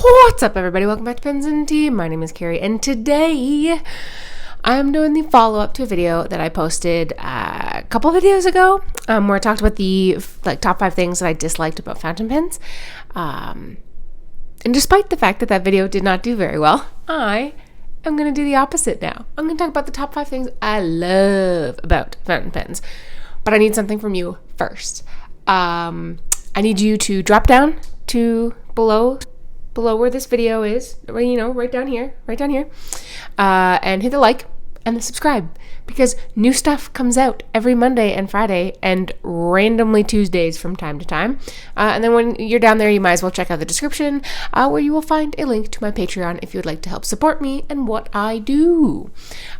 What's up, everybody? Welcome back to Pens and Tea. My name is Carrie, and today I'm doing the follow-up to a video that I posted a couple of videos ago, where I talked about the top 5 things that I disliked about fountain pens. And despite the fact that that video did not do very well, I am going to do the opposite now. I'm going to talk about the top 5 things I love about fountain pens. But I need something from you first. I need you to drop down to below where this video is, right down here, and hit the like and the subscribe, because new stuff comes out every Monday and Friday and randomly Tuesdays from time to time. And then when you're down there, you might as well check out the description, where you will find a link to my Patreon if you would like to help support me and what I do.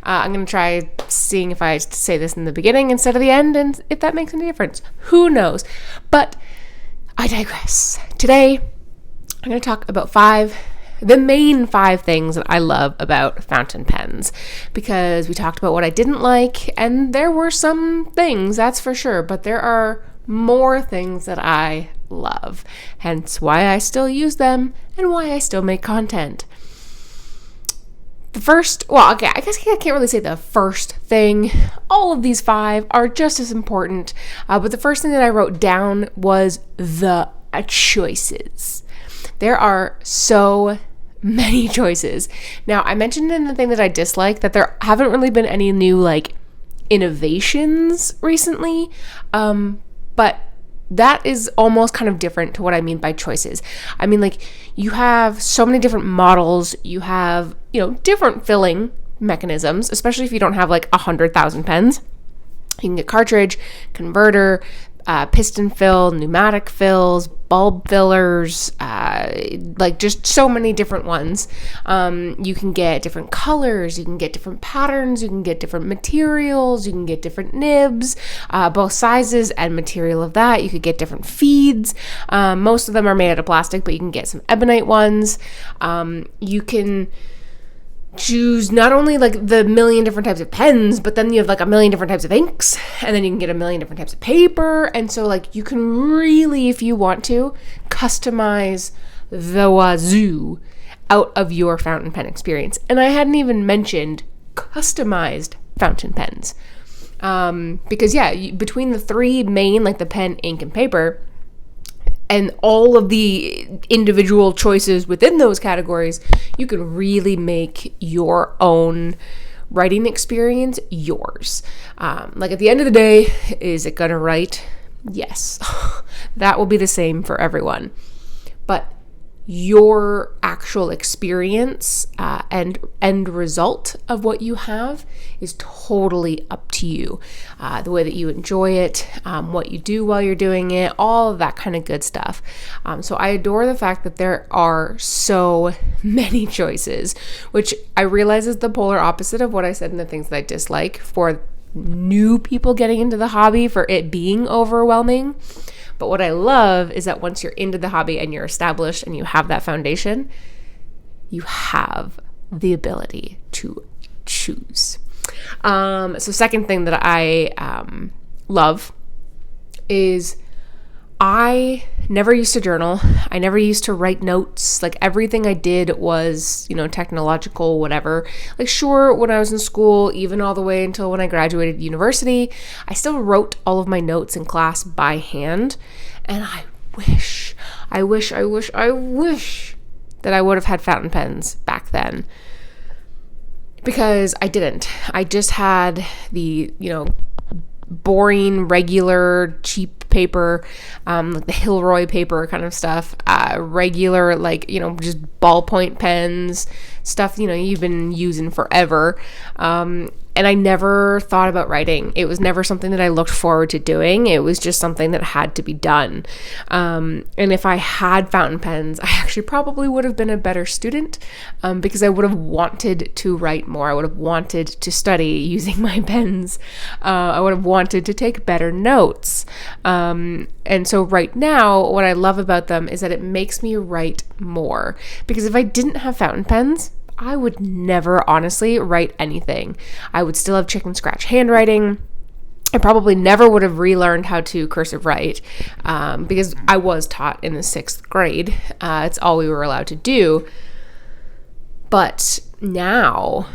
I'm going to try seeing if I say this in the beginning instead of the end, and if that makes any difference. Who knows? But I digress. Today, I'm going to talk about the main 5 things that I love about fountain pens, because we talked about what I didn't like, and there were some things, that's for sure, but there are more things that I love, hence why I still use them and why I still make content. I guess I can't really say the first thing. All of these 5 are just as important, but the first thing that I wrote down was the choices. There are so many choices. Now, I mentioned in the thing that I dislike that there haven't really been any new innovations recently, but that is almost kind of different to what I mean by choices. I mean, you have so many different models, you have, different filling mechanisms, especially if you don't have 100,000 pens. You can get cartridge, converter, piston fill, pneumatic fills, bulb fillers, just so many different ones. You can get different colors, you can get different patterns, you can get different materials, you can get different nibs, both sizes and material of that. You could get different feeds. Most of them are made out of plastic, but you can get some ebonite ones. You can choose not only the million different types of pens, but then you have a million different types of inks, and then you can get a million different types of paper. And so you can really, if you want to, customize the wazoo out of your fountain pen experience. And I hadn't even mentioned customized fountain pens, because between the 3 main, the pen, ink, and paper, and all of the individual choices within those categories, you can really make your own writing experience yours. At the end of the day, is it gonna write? Yes. That will be the same for everyone. But your actual experience and end result of what you have is totally up to you. The way that you enjoy it, what you do while you're doing it, all of that kind of good stuff. So I adore the fact that there are so many choices, which I realize is the polar opposite of what I said in the things that I dislike for new people getting into the hobby, for it being overwhelming. But what I love is that once you're into the hobby and you're established and you have that foundation, you have the ability to choose. So second thing that I love is I never used to journal. I never used to write notes. Everything I did was, technological, whatever. Sure, when I was in school, even all the way until when I graduated university, I still wrote all of my notes in class by hand. And I wish that I would have had fountain pens back then. Because I didn't. I just had the, boring, regular, cheap paper, the Hilroy paper kind of stuff, regular, just ballpoint pens, stuff, you've been using forever. And I never thought about writing. It was never something that I looked forward to doing. It was just something that had to be done. And if I had fountain pens, I actually probably would have been a better student, because I would have wanted to write more. I would have wanted to study using my pens. I would have wanted to take better notes. And so right now, what I love about them is that it makes me write more. Because if I didn't have fountain pens, I would never honestly write anything. I would still have chicken scratch handwriting. I probably never would have relearned how to cursive write because I was taught in the 6th grade. It's all we were allowed to do. But now,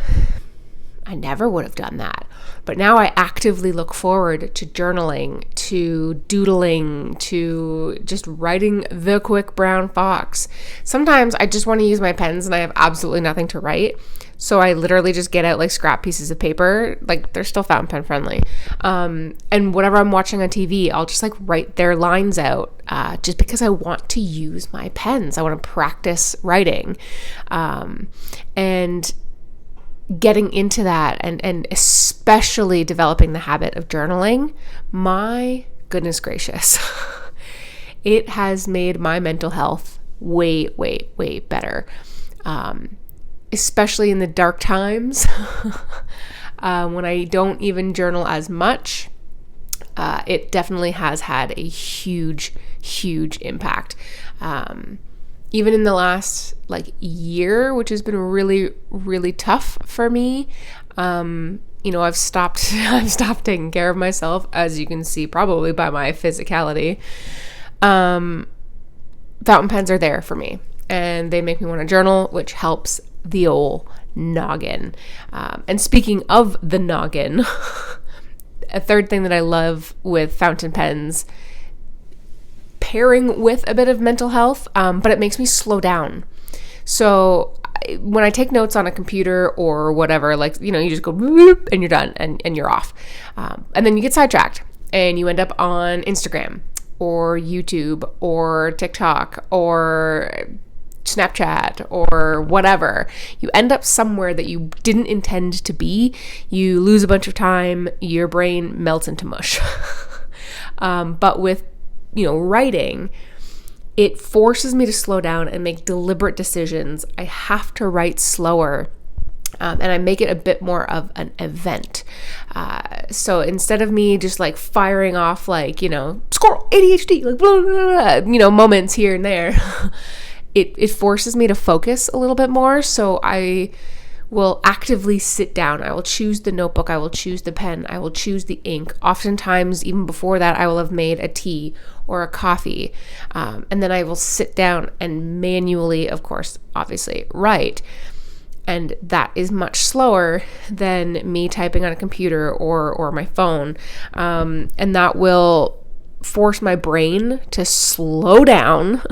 I never would have done that. But now I actively look forward to journaling, to doodling, to just writing the quick brown fox. Sometimes I just want to use my pens and I have absolutely nothing to write. So I literally just get out like scrap pieces of paper, like they're still fountain pen friendly. And whatever I'm watching on TV, I'll just like write their lines out just because I want to use my pens. I want to practice writing. And getting into that and especially developing the habit of journaling, my goodness gracious, it has made my mental health way, way, way better. Especially in the dark times when I don't even journal as much, it definitely has had a huge, huge impact. Even in the last like year, which has been really, really tough for me, I've stopped taking care of myself, as you can see probably by my physicality. Fountain pens are there for me, and they make me want to journal, which helps the old noggin. And speaking of the noggin, a third thing that I love with fountain pens, pairing with a bit of mental health, but it makes me slow down. So when I take notes on a computer or whatever, like, you just go whoop, and you're done and you're off. And then you get sidetracked and you end up on Instagram or YouTube or TikTok or Snapchat or whatever. You end up somewhere that you didn't intend to be. You lose a bunch of time. Your brain melts into mush. But with writing, it forces me to slow down and make deliberate decisions. I have to write slower, and I make it a bit more of an event. So instead of me just like firing off like, squirrel, ADHD, like blah, blah, blah, moments here and there, it forces me to focus a little bit more. So I will actively sit down. I will choose the notebook. I will choose the pen. I will choose the ink. Oftentimes, even before that, I will have made a tea or a coffee. And then I will sit down and manually, of course, obviously, write. And that is much slower than me typing on a computer or my phone. And that will force my brain to slow down,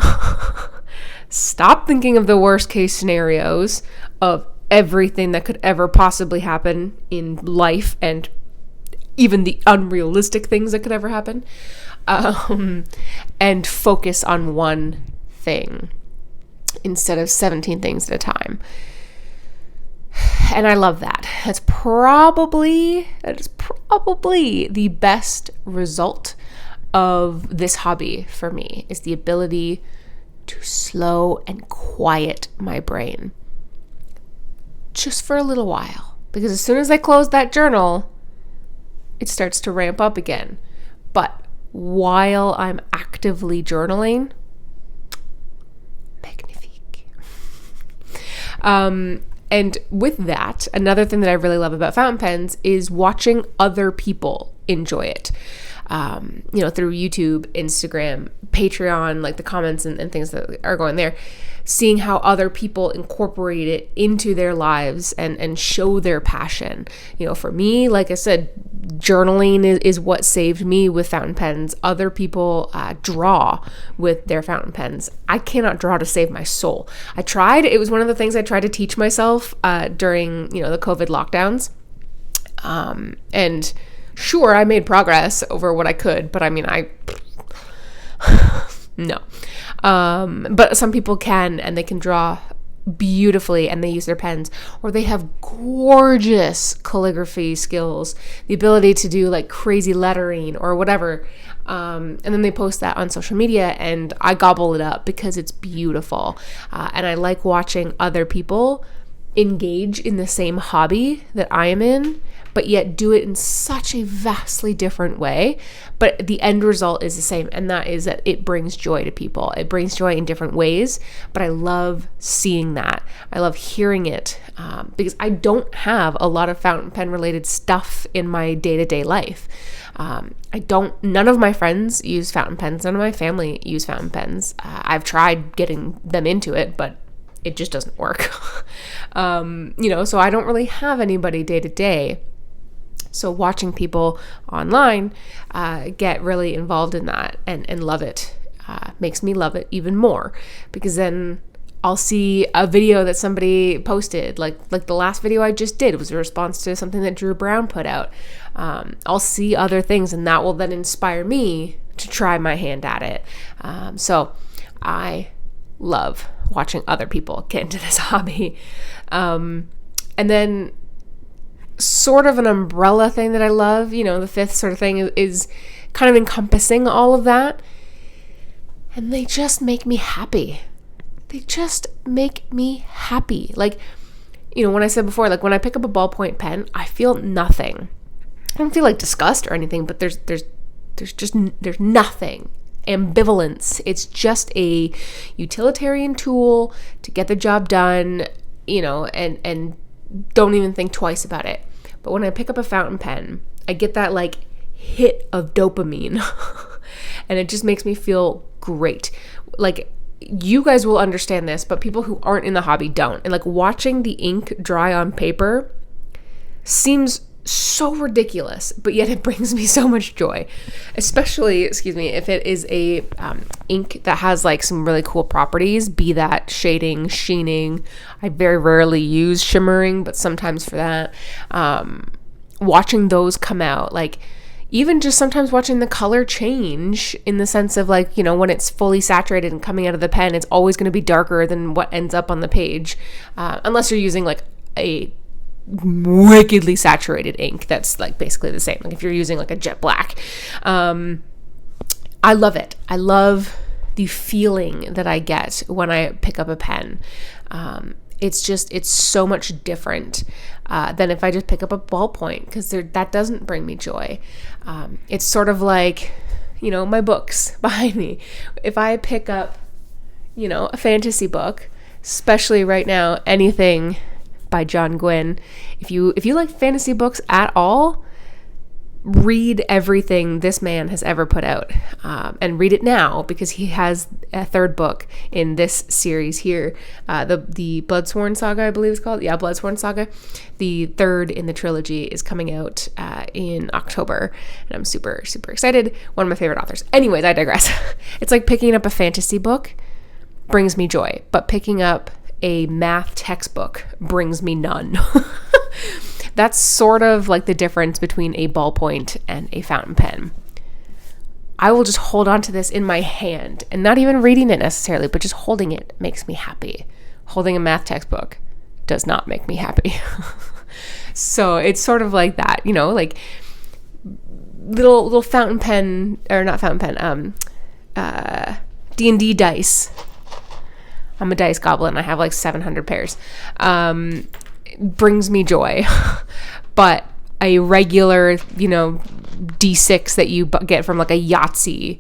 stop thinking of the worst case scenarios of everything that could ever possibly happen in life and even the unrealistic things that could ever happen, and focus on one thing instead of 17 things at a time. And I love that. That is probably the best result of this hobby for me, is the ability to slow and quiet my brain. Just for a little while. Because as soon as I close that journal, it starts to ramp up again. But while I'm actively journaling, magnifique. And with that, another thing that I really love about fountain pens is watching other people enjoy it. Through YouTube, Instagram, Patreon, like the comments and things that are going there, seeing how other people incorporate it into their lives and show their passion. For me, like I said, journaling is what saved me with fountain pens. Other people draw with their fountain pens. I cannot draw to save my soul. I tried. It was one of the things I tried to teach myself during, the COVID lockdowns. And sure, I made progress over what I could, but I mean, no. But some people can, and they can draw beautifully, and they use their pens, or they have gorgeous calligraphy skills, the ability to do like crazy lettering or whatever. And then they post that on social media, and I gobble it up because it's beautiful. And I like watching other people engage in the same hobby that I am in, but yet do it in such a vastly different way. But the end result is the same, and that is that it brings joy to people. It brings joy in different ways, but I love seeing that. I love hearing it because I don't have a lot of fountain pen related stuff in my day-to-day life. None of my friends use fountain pens. None of my family use fountain pens. I've tried getting them into it, but it just doesn't work. So I don't really have anybody day to day. So watching people online get really involved in that and love it makes me love it even more, because then I'll see a video that somebody posted, like the last video I just did was a response to something that Drew Brown put out. I'll see other things, and that will then inspire me to try my hand at it. So I love watching other people get into this hobby. And then sort of an umbrella thing that I love, the fifth sort of thing is kind of encompassing all of that. And they just make me happy. They just make me happy. Like, when I said before, like when I pick up a ballpoint pen, I feel nothing. I don't feel like disgust or anything, but there's nothing. Ambivalence. It's just a utilitarian tool to get the job done, and don't even think twice about it. But when I pick up a fountain pen, I get that like hit of dopamine and it just makes me feel great. Like, you guys will understand this, but people who aren't in the hobby don't. And like watching the ink dry on paper seems so ridiculous, but yet it brings me so much joy, especially, if it is a ink that has like some really cool properties, be that shading, sheening. I very rarely use shimmering, but sometimes for that, watching those come out, like even just sometimes watching the color change in the sense of like, when it's fully saturated and coming out of the pen, it's always going to be darker than what ends up on the page, unless you're using like a wickedly saturated ink that's like basically the same, like if you're using like a jet black. I love it. I love the feeling that I get when I pick up a pen. It's so much different than if I just pick up a ballpoint, because that doesn't bring me joy. It's sort of like, my books behind me. If I pick up, a fantasy book, especially right now, anything by John Gwynne. If you like fantasy books at all, read everything this man has ever put out, and read it now, because he has a third book in this series here, the Bloodsworn Saga, I believe it's called. Yeah, Bloodsworn Saga. The third in the trilogy is coming out in October, and I'm super, super excited. One of my favorite authors. Anyways, I digress. It's like picking up a fantasy book brings me joy, but picking up a math textbook brings me none. That's sort of like the difference between a ballpoint and a fountain pen. I will just hold on to this in my hand, and not even reading it necessarily, but just holding it makes me happy. Holding a math textbook does not make me happy. So it's sort of like that, like little fountain pen, or not fountain pen, D&D dice. I'm a dice goblin. I have like 700 pairs. Brings me joy. But a regular, D6 that you get from like a Yahtzee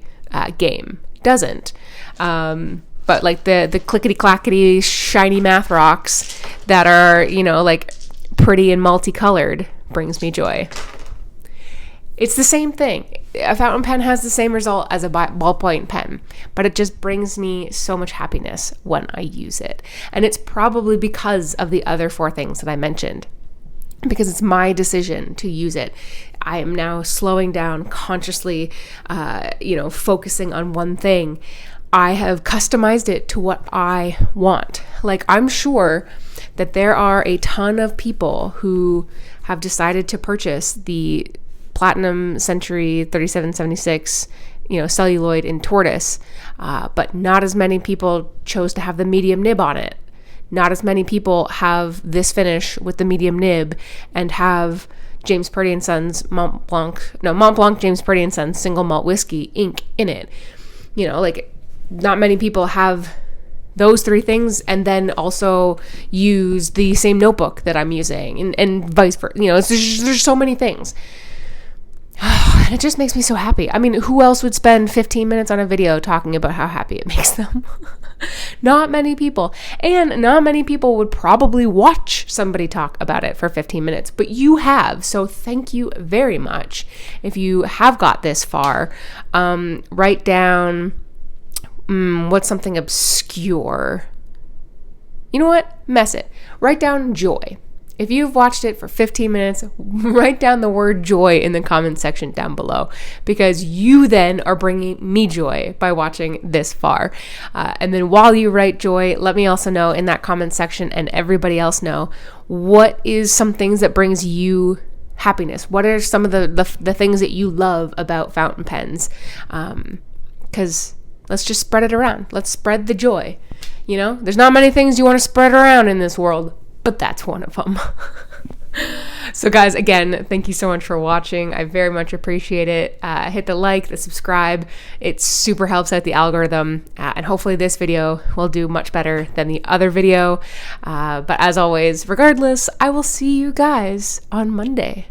game doesn't. But like the clickety-clackety shiny math rocks that are, like pretty and multicolored brings me joy. It's the same thing. A fountain pen has the same result as a ballpoint pen, but it just brings me so much happiness when I use it. And it's probably because of the other four things that I mentioned, because it's my decision to use it. I am now slowing down consciously, focusing on one thing. I have customized it to what I want. Like, I'm sure that there are a ton of people who have decided to purchase the Platinum Century 3776, celluloid in tortoise, but not as many people chose to have the medium nib on it. Not as many people have this finish with the medium nib and have James Purdy & Sons Mont Blanc James Purdy & Sons single malt whiskey ink in it. Like, not many people have those 3 things, and then also use the same notebook that I'm using, and vice versa. There's so many things. And it just makes me so happy. I mean, who else would spend 15 minutes on a video talking about how happy it makes them? Not many people. And not many people would probably watch somebody talk about it for 15 minutes, but you have. So thank you very much. If you have got this far, write down, what's something obscure? You know what? Mess it. Write down joy. If you've watched it for 15 minutes, write down the word joy in the comment section down below, because you then are bringing me joy by watching this far. And then while you write joy, let me also know in that comment section, and everybody else know, what is some things that brings you happiness? What are some of the things that you love about fountain pens? Because let's just spread it around. Let's spread the joy. There's not many things you want to spread around in this world, but that's one of them. So guys, again, thank you so much for watching. I very much appreciate it. Hit the like, the subscribe. It super helps out the algorithm. And hopefully this video will do much better than the other video. But as always, regardless, I will see you guys on Monday.